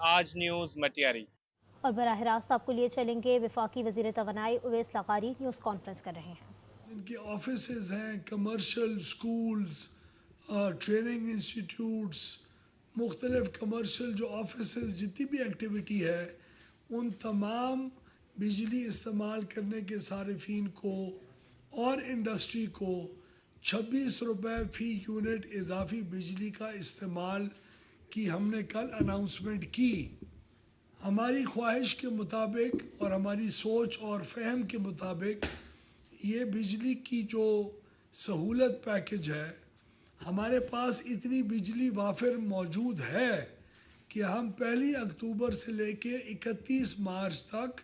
آج نیوز مٹیاری۔ اور براہ راست آپ کو لیے چلیں گے وفاقی وزیر توانائی اویس لغاری نیوز کانفرنس کر رہے ہیں۔ جن کے آفیسز ہیں، کمرشل سکولز، ٹریننگ انسٹیٹیوٹس، مختلف کمرشل جو آفیسز، جتنی بھی ایکٹیویٹی ہے، ان تمام بجلی استعمال کرنے کے صارفین کو اور انڈسٹری کو 26 روپے فی یونٹ اضافی بجلی کا استعمال کی ہم نے کل اناؤنسمنٹ کی۔ ہماری خواہش کے مطابق اور ہماری سوچ اور فہم کے مطابق یہ بجلی کی جو سہولت پیکج ہے، ہمارے پاس اتنی بجلی وافر موجود ہے کہ ہم 1 اکتوبر سے لے کے 31 مارچ تک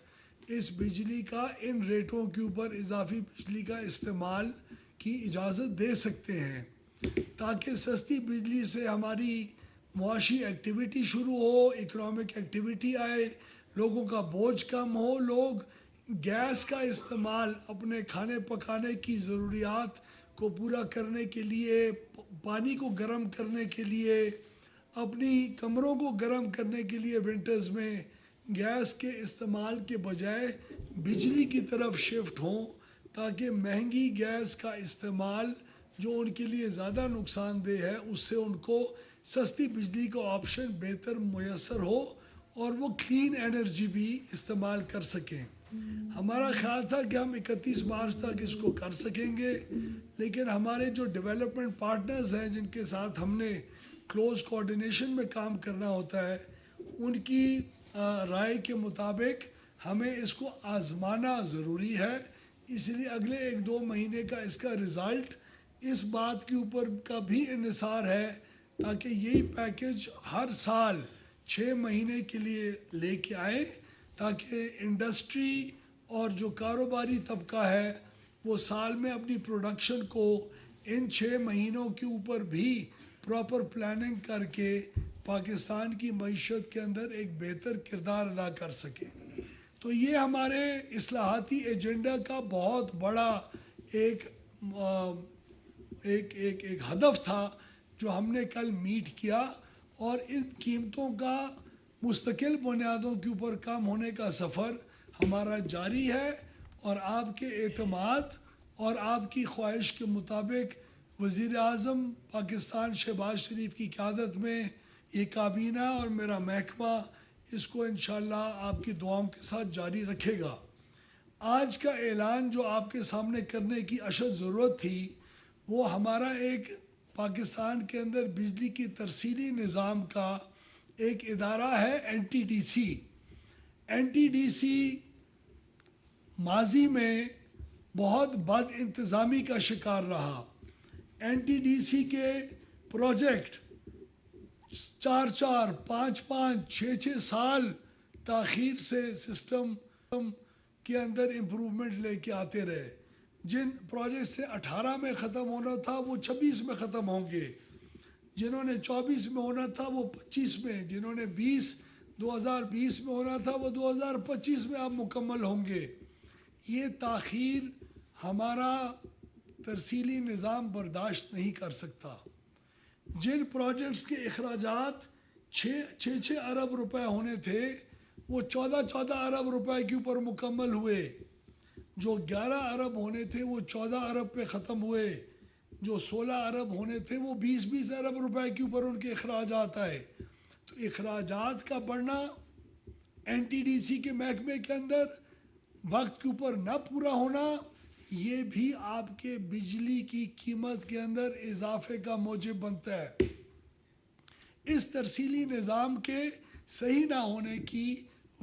اس بجلی کا ان ریٹوں کے اوپر اضافی بجلی کا استعمال کی اجازت دے سکتے ہیں، تاکہ سستی بجلی سے ہماری معاشی ایکٹیویٹی شروع ہو، اکنامک ایکٹیویٹی آئے، لوگوں کا بوجھ کم ہو، لوگ گیس کا استعمال اپنے کھانے پکانے کی ضروریات کو پورا کرنے کے لیے، پانی کو گرم کرنے کے لیے، اپنی کمروں کو گرم کرنے کے لیے ونٹرز میں گیس کے استعمال کے بجائے بجلی کی طرف شفٹ ہوں، تاکہ مہنگی گیس کا استعمال جو ان کے لیے زیادہ نقصان دہ ہے، اس سے ان کو سستی بجلی کا آپشن بہتر میسر ہو اور وہ کلین انرجی بھی استعمال کر سکیں۔ ہمارا خیال تھا کہ ہم 31 مارچ تک اس کو کر سکیں گے، لیکن ہمارے جو ڈیولپمنٹ پارٹنرز ہیں جن کے ساتھ ہم نے کلوز کوآرڈینیشن میں کام کرنا ہوتا ہے، ان کی رائے کے مطابق ہمیں اس کو آزمانا ضروری ہے۔ اس لیے اگلے 1-2 مہینے کا اس کا رزلٹ اس بات کے اوپر کا بھی انحصار ہے، تاکہ یہی پیکج ہر سال 6 مہینے کے لیے لے کے آئیں، تاکہ انڈسٹری اور جو کاروباری طبقہ ہے وہ سال میں اپنی پروڈکشن کو ان 6 مہینوں کے اوپر بھی پراپر پلاننگ کر کے پاکستان کی معیشت کے اندر ایک بہتر کردار ادا کر سکے۔ تو یہ ہمارے اصلاحاتی ایجنڈا کا بہت بڑا ایک ہدف تھا جو ہم نے کل میٹ کیا، اور ان قیمتوں کا مستقل بنیادوں کے اوپر کام ہونے کا سفر ہمارا جاری ہے، اور آپ کے اعتماد اور آپ کی خواہش کے مطابق وزیر اعظم پاکستان شہباز شریف کی قیادت میں یہ کابینہ اور میرا محکمہ اس کو انشاءاللہ آپ کی دعاؤں کے ساتھ جاری رکھے گا۔ آج کا اعلان جو آپ کے سامنے کرنے کی اشد ضرورت تھی، وہ ہمارا ایک پاکستان کے اندر بجلی کی ترسیلی نظام کا ایک ادارہ ہے، N T D C. N T D C ماضی میں بہت بد انتظامی کا شکار رہا۔ این ٹی ڈی سی کے پروجیکٹ 4-4، 5-5، 6-6 سال تاخیر سے سسٹم کے اندر امپرومنٹ لے کے آتے رہے۔ جن پروجیکٹ سے 18 میں ختم ہونا تھا وہ 26 میں ختم ہوں گے، جنہوں نے 24 میں ہونا تھا وہ 25 میں، جنہوں نے 2020 میں ہونا تھا وہ 2025 میں آپ مکمل ہوں گے۔ یہ تاخیر ہمارا ترسیلی نظام برداشت نہیں کر سکتا۔ جن پروجیکٹس کے اخراجات 6 ارب روپے ہونے تھے وہ 14 ارب روپے کے اوپر مکمل ہوئے، جو 11 ارب ہونے تھے وہ 14 ارب پہ ختم ہوئے، جو 16 ارب ہونے تھے وہ 20 ارب روپے کے اوپر ان کے اخراجات آئے۔ تو اخراجات کا بڑھنا، این ٹی ڈی سی کے محکمے کے اندر وقت کے اوپر نہ پورا ہونا، یہ بھی آپ کے بجلی کی قیمت کے اندر اضافے کا موجب بنتا ہے۔ اس ترسیلی نظام کے صحیح نہ ہونے کی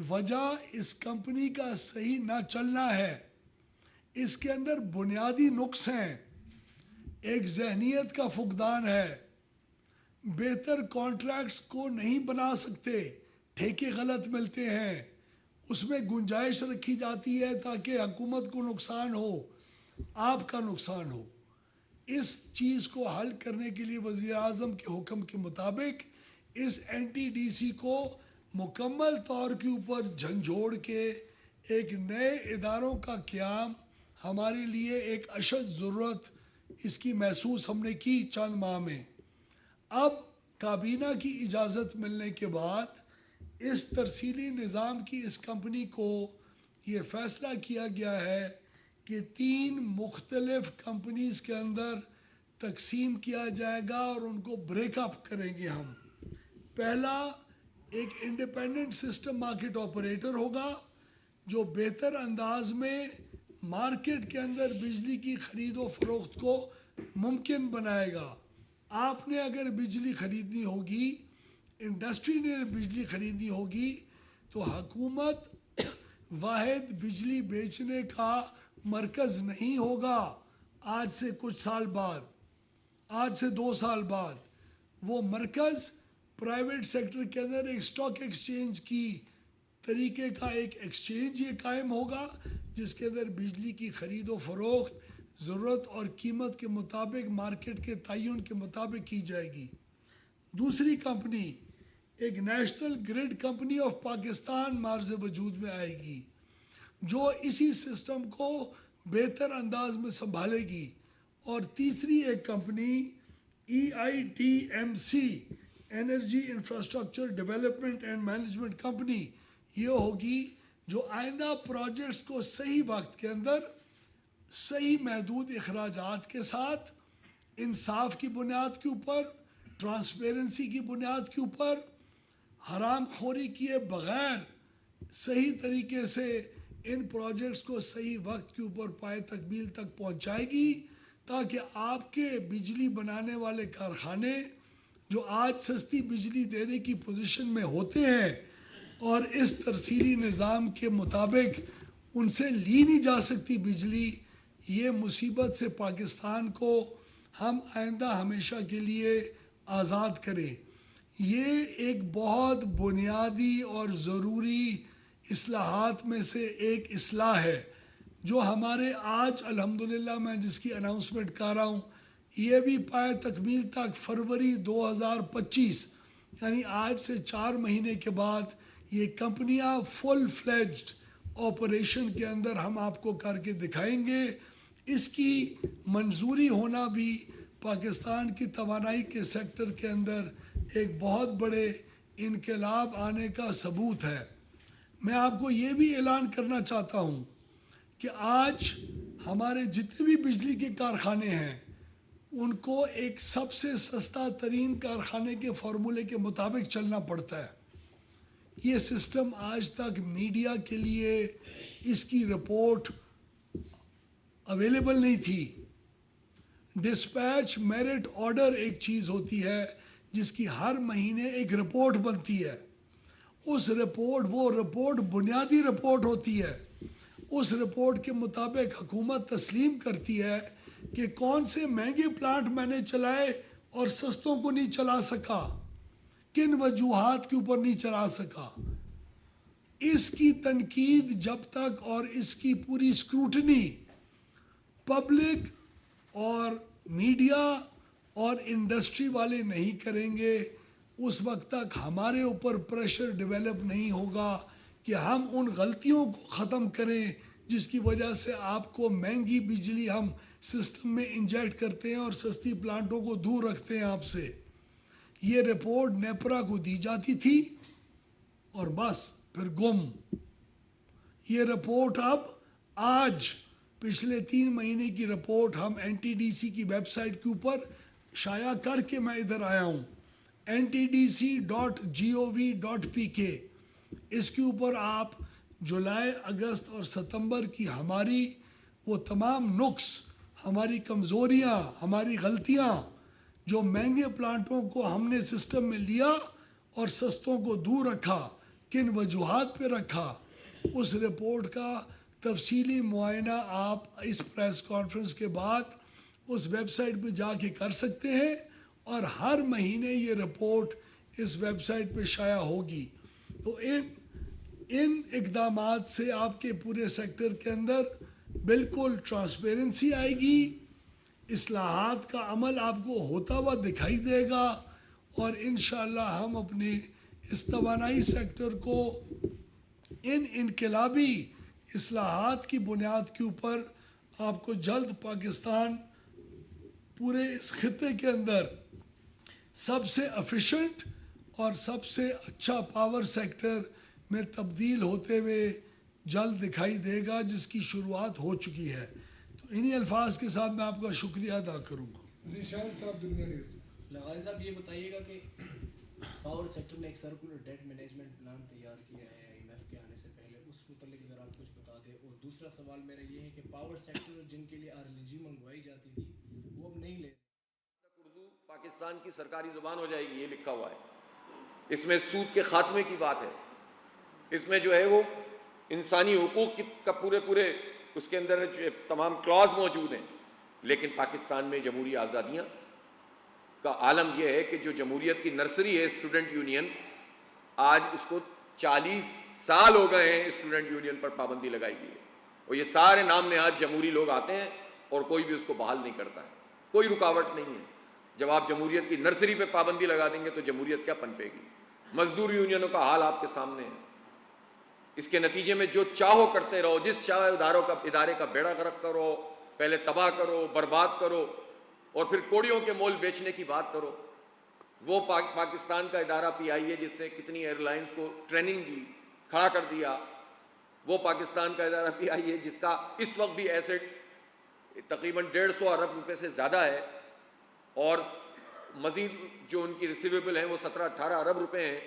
وجہ اس کمپنی کا صحیح نہ چلنا ہے۔ اس کے اندر بنیادی نقص ہیں، ایک ذہنیت کا فقدان ہے، بہتر کانٹریکٹس کو نہیں بنا سکتے، ٹھیکے غلط ملتے ہیں، اس میں گنجائش رکھی جاتی ہے تاکہ حکومت کو نقصان ہو، آپ کا نقصان ہو۔ اس چیز کو حل کرنے کے لیے وزیر اعظم کے حکم کے مطابق اس این ٹی ڈی سی کو مکمل طور کے اوپر جھنجھوڑ کے ایک نئے اداروں کا قیام ہمارے لیے ایک اشد ضرورت اس کی محسوس ہم نے کی چند ماہ میں۔ اب کابینہ کی اجازت ملنے کے بعد اس ترسیلی نظام کی اس کمپنی کو یہ فیصلہ کیا گیا ہے کہ 3 مختلف کمپنیز کے اندر تقسیم کیا جائے گا اور ان کو بریک اپ کریں گے ہم. پہلا ایک انڈیپینڈنٹ سسٹم مارکیٹ آپریٹر ہوگا جو بہتر انداز میں مارکیٹ کے اندر بجلی کی خرید و فروخت کو ممکن بنائے گا. آپ نے اگر بجلی خریدنی ہوگی، انڈسٹری نے بجلی خریدنی ہوگی، تو حکومت واحد بجلی بیچنے کا مرکز نہیں ہوگا. آج سے کچھ سال بعد، آج سے 2 سال بعد وہ مرکز پرائیویٹ سیکٹر کے اندر ایک اسٹاک ایکسچینج کی طریقے کا ایک ایکسچینج یہ قائم ہوگا جس کے اندر بجلی کی خرید و فروخت ضرورت اور قیمت کے مطابق مارکیٹ کے تعین کے مطابق کی جائے گی. دوسری کمپنی ایک national grade company of Pakistan معرض وجود میں آئے گی جو اسی سسٹم کو بہتر انداز میں سنبھالے گی. اور تیسری ایک company EITMC energy infrastructure development and management company یہ ہوگی جو آئندہ پروجیکٹس کو صحیح وقت کے اندر صحیح محدود اخراجات کے ساتھ انصاف کی بنیاد کے اوپر، ٹرانسپیرنسی کی بنیاد کے اوپر، حرام خوری کیے بغیر صحیح طریقے سے ان پروجیکٹس کو صحیح وقت کے اوپر پائے تکمیل تک پہنچائے گی تاکہ آپ کے بجلی بنانے والے کارخانے جو آج سستی بجلی دینے کی پوزیشن میں ہوتے ہیں اور اس ترسیلی نظام کے مطابق ان سے لی نہیں جا سکتی بجلی، یہ مصیبت سے پاکستان کو ہم آئندہ ہمیشہ کے لیے آزاد کریں. یہ ایک بہت بنیادی اور ضروری اصلاحات میں سے ایک اصلاح ہے جو ہمارے آج الحمدللہ میں جس کی اناؤنسمنٹ کر رہا ہوں یہ بھی پائے تکمیل تک فروری 2025 یعنی آج سے 4 مہینے کے بعد یہ کمپنیاں فل فلیجڈ آپریشن کے اندر ہم آپ کو کر کے دکھائیں گے. اس کی منظوری ہونا بھی پاکستان کی توانائی کے سیکٹر کے اندر ایک بہت بڑے انقلاب آنے کا ثبوت ہے. میں آپ کو یہ بھی اعلان کرنا چاہتا ہوں کہ آج ہمارے جتنے بھی بجلی کے کارخانے ہیں ان کو ایک سب سے سستا ترین کارخانے کے فارمولے کے مطابق چلنا پڑتا ہے. یہ سسٹم آج تک میڈیا کے لیے اس کی رپورٹ اویلیبل نہیں تھی. ڈسپیچ میرٹ آرڈر ایک چیز ہوتی ہے جس کی ہر مہینے ایک رپورٹ بنتی ہے. اس رپورٹ وہ رپورٹ بنیادی رپورٹ ہوتی ہے. اس رپورٹ کے مطابق حکومت تسلیم کرتی ہے کہ کون سے مہنگے پلانٹ میں نے چلائے اور سستوں کو نہیں چلا سکا، کن وجوہات کے اوپر نہیں چلا سکا. اس کی تنقید جب تک اور اس کی پوری اسکروٹنی پبلک اور میڈیا اور انڈسٹری والے نہیں کریں گے اس وقت تک ہمارے اوپر پریشر ڈیولپ نہیں ہوگا کہ ہم ان غلطیوں کو ختم کریں جس کی وجہ سے آپ کو مہنگی بجلی ہم سسٹم میں انجیکٹ کرتے ہیں اور سستی پلانٹوں کو دور رکھتے ہیں آپ سے. یہ رپورٹ نیپرا کو دی جاتی تھی اور بس پھر گم. یہ رپورٹ اب آج پچھلے 3 مہینے کی رپورٹ ہم NTDC کی ویب سائٹ کے اوپر شائع کر کے میں ادھر آیا ہوں ntdc.gov.pk. اس کے اوپر آپ جولائی، اگست اور ستمبر کی ہماری وہ تمام نقص، ہماری کمزوریاں، ہماری غلطیاں جو مہنگے پلانٹوں کو ہم نے سسٹم میں لیا اور سستوں کو دور رکھا، کن وجوہات پہ رکھا، اس رپورٹ کا تفصیلی معائنہ آپ اس پریس کانفرنس کے بعد اس ویب سائٹ پہ جا کے کر سکتے ہیں اور ہر مہینے یہ رپورٹ اس ویب سائٹ پہ شائع ہوگی. تو ان اقدامات سے آپ کے پورے سیکٹر کے اندر بالکل ٹرانسپیرنسی آئے گی، اصلاحات کا عمل آپ کو ہوتا ہوا دکھائی دے گا اور انشاءاللہ ہم اپنے اس توانائی سیکٹر کو ان انقلابی اصلاحات کی بنیاد کے اوپر آپ کو جلد پاکستان پورے اس خطے کے اندر سب سے افیشینٹ اور سب سے اچھا پاور سیکٹر میں تبدیل ہوتے ہوئے جلد دکھائی دے گا، جس کی شروعات ہو چکی ہے۔ تو انہی الفاظ کے ساتھ میں آپ کا شکریہ ادا کروں گا۔ ذیشان صاحب دنیا نیوز۔ لغاری صاحب یہ بتائیے گا کہ پاور سیکٹر نے ایک سرکولر ڈیٹ مینجمنٹ پلان تیار کیا ہے IMF کے آنے سے پہلے، اس متعلق اگر آپ کچھ بتا دیں۔ اور دوسرا سوال میرا یہ ہے کہ پاور سیکٹر جن کے لیے RLG منگوائی جاتی تھی وہ اب نہیں لے رہے۔ اردو پاکستان کی سرکاری زبان ہو جائے گی، یہ لکھا ہوا ہے۔ اس میں سود کے خاتمے کی بات ہے، اس میں جو ہے وہ انسانی حقوق کا پورے اس کے اندر تمام کلاز موجود ہیں۔ لیکن پاکستان میں جمہوری آزادیاں کا عالم یہ ہے کہ جو جمہوریت کی نرسری ہے اسٹوڈنٹ یونین، آج اس کو 40 سال ہو گئے ہیں اسٹوڈنٹ یونین پر پابندی لگائی گئی ہے، اور یہ سارے نام نہاد جمہوری لوگ آتے ہیں اور کوئی بھی اس کو بحال نہیں کرتا ہے، کوئی رکاوٹ نہیں ہے۔ جب آپ جمہوریت کی نرسری پہ پابندی لگا دیں گے تو جمہوریت کیا پنپے گی؟ مزدور یونینوں کا حال آپ کے سامنے ہے۔ اس کے نتیجے میں جو چاہو کرتے رہو، جس چاہے ادارے کا بیڑا غرق کرو، پہلے تباہ کرو، برباد کرو، اور پھر کوڑیوں کے مول بیچنے کی بات کرو۔ وہ پاکستان کا ادارہ PIA جس نے کتنی ایئر لائنز کو ٹریننگ دی، کھڑا کر دیا، وہ پاکستان کا ادارہ PIA جس کا اس وقت بھی ایسٹ تقریباً 150 ارب روپے سے زیادہ ہے، اور مزید جو ان کی ریسیویبل ہیں وہ 17-18 ارب روپے ہیں،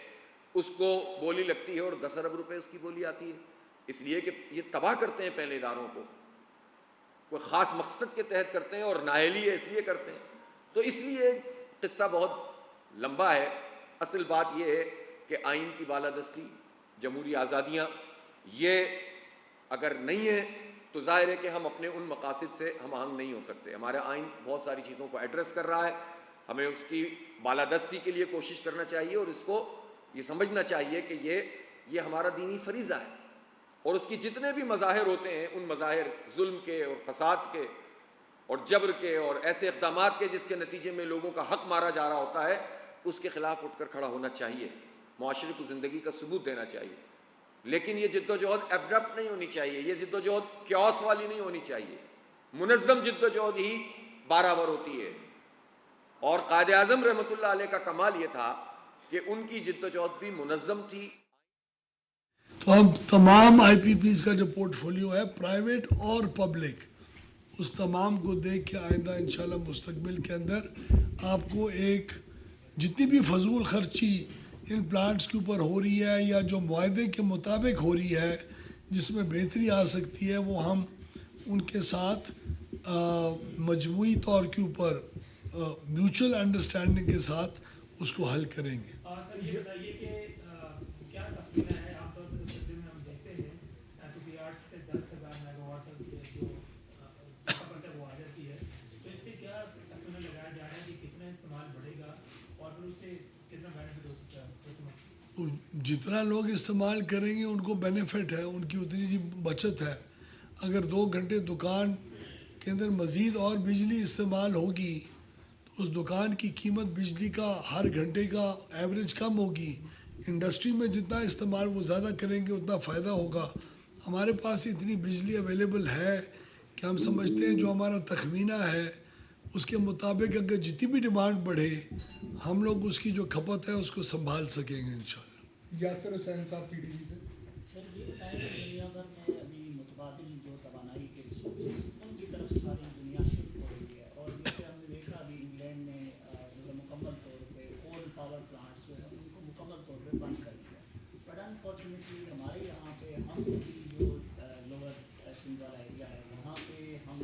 اس کو بولی لگتی ہے اور 10 ارب روپے اس کی بولی آتی ہے، اس لیے کہ یہ تباہ کرتے ہیں پہلے اداروں کو، کوئی خاص مقصد کے تحت کرتے ہیں، اور نااہلی ہے اس لیے کرتے ہیں۔ تو اس لیے قصہ بہت لمبا ہے۔ اصل بات یہ ہے کہ آئین کی بالادستی، جمہوری آزادیاں، یہ اگر نہیں ہے تو ظاہر ہے کہ ہم اپنے ان مقاصد سے ہم آہنگ نہیں ہو سکتے۔ ہمارا آئین بہت ساری چیزوں کو ایڈریس کر رہا ہے، ہمیں اس کی بالادستی کے لیے کوشش کرنا چاہیے، اور اس کو یہ سمجھنا چاہیے کہ یہ ہمارا دینی فریضہ ہے، اور اس کی جتنے بھی مظاہر ہوتے ہیں، ان مظاہر ظلم کے اور فساد کے اور جبر کے اور ایسے اقدامات کے جس کے نتیجے میں لوگوں کا حق مارا جا رہا ہوتا ہے، اس کے خلاف اٹھ کر کھڑا ہونا چاہیے، معاشرے کو زندگی کا ثبوت دینا چاہیے۔ لیکن یہ جدوجہد ایبرپٹ نہیں ہونی چاہیے، یہ جدوجہد کیوس والی نہیں ہونی چاہیے، منظم جدوجہد ہی بارآور ہوتی ہے۔ اور قائد اعظم رحمۃ اللہ علیہ کا کمال یہ تھا کہ ان کی جدوجہد بھی منظم تھی۔ تو اب تمام IPPs کا جو پورٹ فولیو ہے، پرائیویٹ اور پبلک، اس تمام کو دیکھ کے آئندہ انشاءاللہ مستقبل کے اندر آپ کو ایک جتنی بھی فضول خرچی ان پلانٹس کے اوپر ہو رہی ہے یا جو معاہدے کے مطابق ہو رہی ہے جس میں بہتری آ سکتی ہے، وہ ہم ان کے ساتھ مجموعی طور کے اوپر میوچل انڈرسٹینڈنگ کے ساتھ اس کو حل کریں گے۔ سر یہ بتائیے کہ کیا تخمینہ ہے؟ عام طور پر اس سلسلے میں ہم دیکھتے ہیں کہ 8 سے 10,000 میگا واٹ تک جو کھپت ہے وہ آ جاتی ہے، تو اس سے کیا تخمینہ لگایا جا رہا ہے کہ کتنا استعمال بڑھے گا اور پھر اس سے کتنا بینیفٹ ہو سکتا ہے؟ جتنا لوگ استعمال کریں گے ان کو بینیفٹ ہے، ان کی اتنی جی بچت ہے۔ اگر 2 گھنٹے دکان کے اندر مزید اور بجلی استعمال ہوگی تو اس دکان کی قیمت بجلی کا ہر گھنٹے کا ایوریج کم ہوگی۔ انڈسٹری میں جتنا استعمال وہ زیادہ کریں گے اتنا فائدہ ہوگا۔ ہمارے پاس اتنی بجلی اویلیبل ہے کہ ہم سمجھتے ہیں جو ہمارا تخمینہ ہے اس کے مطابق اگر جتنی بھی ڈیمانڈ بڑھے ہم لوگ اس کی جو کھپت ہے اس کو سنبھال سکیں گے انشاءاللہ۔ یاسر حسین صاحب PTV سے۔ سر یہ بتائیں کہ دنیا بھر میں ابھی متبادل جو توانائی کے ریسورسز ان کی طرف ساری دنیا شفٹ ہو رہی ہے، اور جیسے ہم نے دیکھا ابھی انگلینڈ نے جو مکمل طور پہ کول پاور پلانٹس جو ہے ان کو مکمل طور پہ بند کر دیا، بٹ انفارچونیٹلی ہمارے یہاں پہ ہم جو لوور سندھ والا ایریا ہے وہاں پہ ہم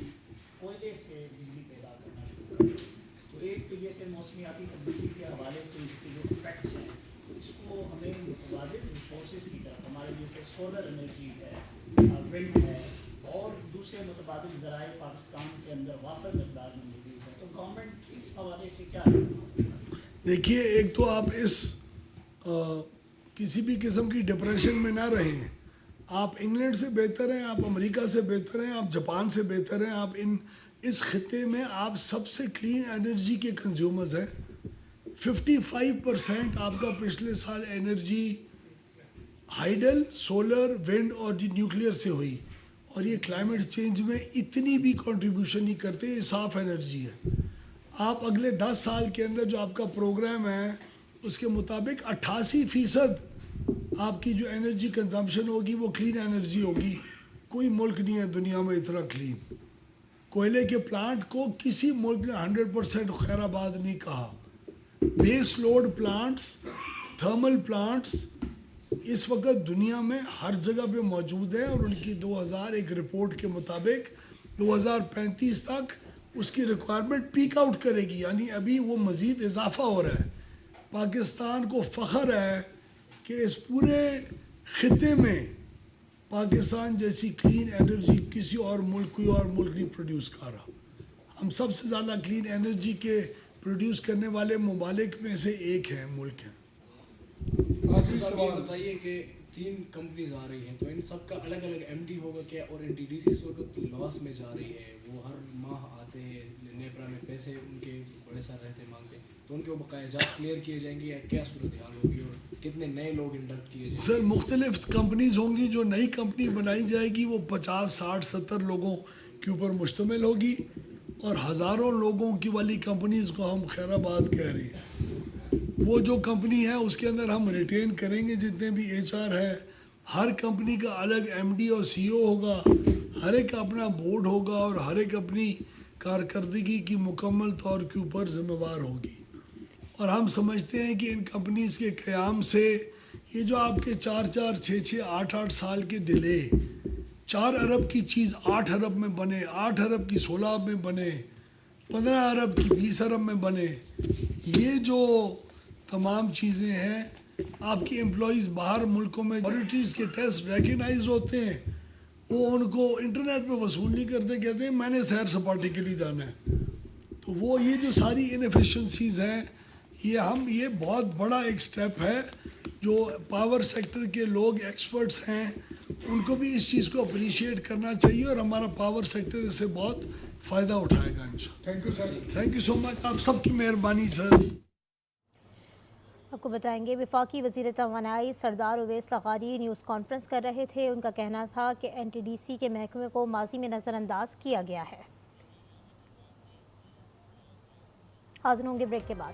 کوئلے سے بجلی پیدا کرنا شروع کر دیں۔ تو ایک تو یہ سے موسمیاتی تبدیلی کے حوالے سے اس کے جو افیکٹس ہیں اس کو ہمیں متبادل ریسورسز کی طرف، ہمارے جیسے سولر انرجی ہے، ونڈ ہے، اور دوسرے متبادل ذرائع پاکستان کے اندر وافر مقدار میں موجود ہے، تو گورنمنٹ اس حوالے سے کیا ہے؟ دیکھیے، ایک تو آپ اس کسی بھی قسم کی ڈپریشن میں نہ رہیں۔ آپ انگلینڈ سے بہتر ہیں، آپ امریکہ سے بہتر ہیں، آپ جاپان سے بہتر ہیں، آپ اس خطے میں آپ سب سے کلین انرجی کے کنزیومرز ہیں۔ 55% آپ کا پچھلے سال انرجی ہائیڈل، سولر، ونڈ اور نیوکلیئر سے ہوئی، اور یہ کلائمیٹ چینج میں اتنی بھی کنٹریبیوشن نہیں کرتے، یہ صاف انرجی ہے۔ آپ اگلے 10 سال کے اندر جو آپ کا پروگرام ہے اس کے مطابق 88% آپ کی جو انرجی کنزمپشن ہوگی وہ کلین انرجی ہوگی. کوئی ملک نہیں ہے دنیا میں اتنا کلین. کوئلے کے پلانٹ کو کسی ملک نے 100% خیر آباد نہیں کہا. بیس لوڈ پلانٹس، تھرمل پلانٹس اس وقت دنیا میں ہر جگہ پہ موجود ہیں، اور ان کی 2001 رپورٹ کے مطابق 2035 تک اس کی ریکوائرمنٹ پیک آؤٹ کرے گی، یعنی ابھی وہ مزید اضافہ ہو رہا ہے. پاکستان کو فخر ہے کہ اس پورے خطے میں پاکستان جیسی کلین انرجی کسی اور ملک کوئی اور ملک نہیں پروڈیوس کر رہا. ہم سب سے زیادہ کلین انرجی کے پروڈیوس کرنے والے ممالک میں سے ایک ہیں، ملک ہیں. آخری یہ سوال. بتائیے کہ 3 کمپنیز آ رہی ہیں تو ان سب کا الگ الگ ایم ڈی ہوگا کیا، اور این ٹی ڈی سی اس وقت لاس میں جا رہی ہے، وہ ہر ماہ آتے ہیں نیپرا میں پیسے ان کے بڑے سر رہتے مانگتے، تو ان کے بقایا جات کلیئر کیے جائیں گے یا کیا صورتحال ہوگی، اور کتنے نئے لوگ انڈکٹ کیے جائیں گے؟ سر مختلف کمپنیز ہوں گی. جو نئی کمپنی بنائی جائے گی وہ 50 60 70 لوگوں کے اوپر مشتمل ہوگی، اور ہزاروں لوگوں کی والی کمپنیز کو ہم خیر آباد کہہ رہے ہیں. وہ جو کمپنی ہے اس کے اندر ہم ریٹین کریں گے جتنے بھی ایچ آر ہے. ہر کمپنی کا الگ ایم ڈی اور سی او ہوگا، ہر ایک اپنا بورڈ ہوگا، اور ہر ایک اپنی کارکردگی کی مکمل طور کے اوپر ذمہ دار ہوگی. اور ہم سمجھتے ہیں کہ ان کمپنیز کے قیام سے یہ جو آپ کے 4 4 6 6 8 8 سال کے ڈیلے، 4 ارب کی چیز 8 ارب میں بنے، 8 ارب کی 16 ارب میں بنے، 15 ارب کی 20 ارب میں بنے، یہ جو تمام چیزیں ہیں، آپ کی امپلائیز باہر ملکوں میں لیبارٹریز کے ٹیسٹ ریکگنائز ہوتے ہیں، وہ ان کو انٹرنیٹ پہ وصول نہیں کرتے، کہتے ہیں میں نے سیر سپاٹے کے لیے جانا ہے. تو وہ یہ جو ساری انیفیشنسیز ہیں، یہ بہت بڑا ایک سٹیپ ہے جو پاور سیکٹر کے لوگ ایکسپرٹس ہیں ان کو بھی اس چیز کو اپریشیٹ کرنا چاہیے، اور ہمارا پاور سیکٹر اس سے بہت فائدہ اٹھائے گا انشاءاللہ. Thank you sir. Thank you so much, آپ سب کی مہربانی سر. آپ کو بتائیں گے وفاقی وزیر توانائی سردار اویس لغاری نیوز کانفرنس کر رہے تھے. ان کا کہنا تھا کہ این ٹی ڈی سی کے محکمے کو ماضی میں نظر انداز کیا گیا ہے. حاضر ہوں گے بریک کے بعد.